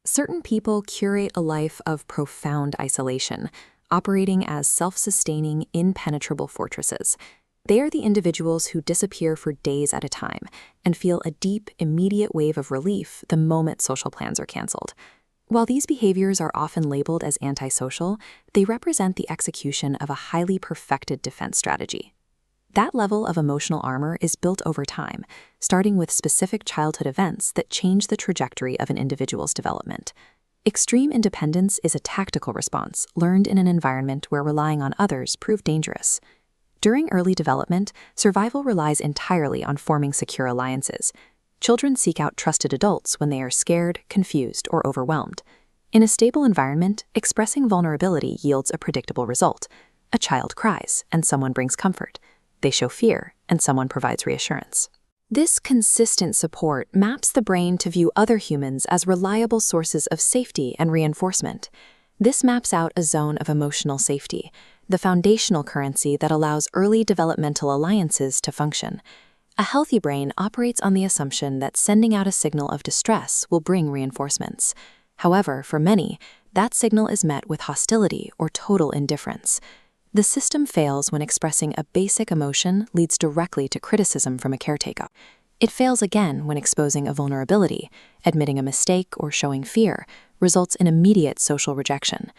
Certain people curate a life of profound isolation, operating as self-sustaining, impenetrable fortresses. They are the individuals who disappear for days at a time and feel a deep, immediate wave of relief the moment social plans are canceled. While these behaviors are often labeled as antisocial, they represent the execution of a highly perfected defense strategy. That level of emotional armor is built over time, starting with specific childhood events that change the trajectory of an individual's development. Extreme independence is a tactical response learned in an environment where relying on others proved dangerous. During early development, survival relies entirely on forming secure alliances. Children seek out trusted adults when they are scared, confused, or overwhelmed. In a stable environment, expressing vulnerability yields a predictable result. A child cries, and someone brings comfort. They show fear, and someone provides reassurance. This consistent support maps the brain to view other humans as reliable sources of safety and reinforcement. This maps out a zone of emotional safety, the foundational currency that allows early developmental alliances to function. A healthy brain operates on the assumption that sending out a signal of distress will bring reinforcements. However, for many, that signal is met with hostility or total indifference. The system fails when expressing a basic emotion leads directly to criticism from a caretaker. It fails again when exposing a vulnerability, admitting a mistake, or showing fear results in immediate social rejection.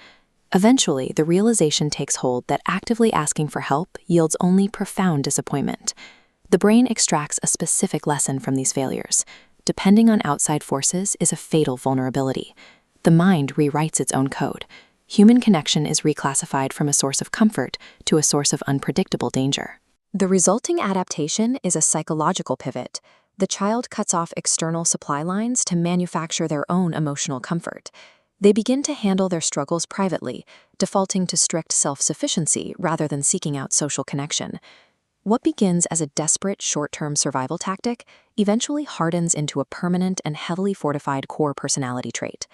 Eventually, the realization takes hold that actively asking for help yields only profound disappointment. The brain extracts a specific lesson from these failures. Depending on outside forces is a fatal vulnerability. The mind rewrites its own code. Human connection is reclassified from a source of comfort to a source of unpredictable danger. The resulting adaptation is a psychological pivot. The child cuts off external supply lines to manufacture their own emotional comfort. They begin to handle their struggles privately, defaulting to strict self-sufficiency rather than seeking out social connection. What begins as a desperate short-term survival tactic eventually hardens into a permanent and heavily fortified core personality trait.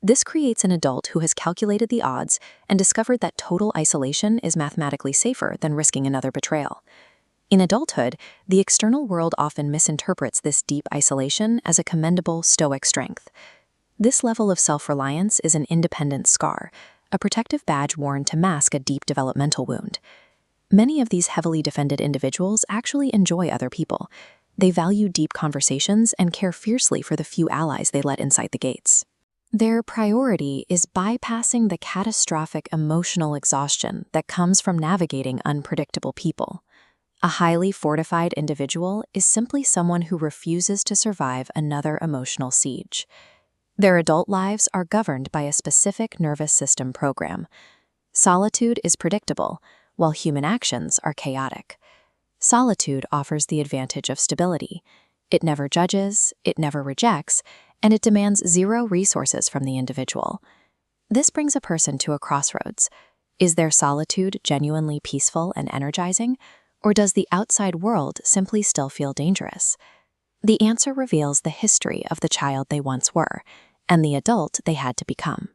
This creates an adult who has calculated the odds and discovered that total isolation is mathematically safer than risking another betrayal. In adulthood, the external world often misinterprets this deep isolation as a commendable stoic strength. This level of self-reliance is an independent scar, a protective badge worn to mask a deep developmental wound. Many of these heavily defended individuals actually enjoy other people. They value deep conversations and care fiercely for the few allies they let inside the gates. Their priority is bypassing the catastrophic emotional exhaustion that comes from navigating unpredictable people. A highly fortified individual is simply someone who refuses to survive another emotional siege. Their adult lives are governed by a specific nervous system program. Solitude is predictable, while human actions are chaotic. Solitude offers the advantage of stability. It never judges, it never rejects, and it demands zero resources from the individual. This brings a person to a crossroads. Is their solitude genuinely peaceful and energizing, or does the outside world simply still feel dangerous? The answer reveals the history of the child they once were, and the adult they had to become.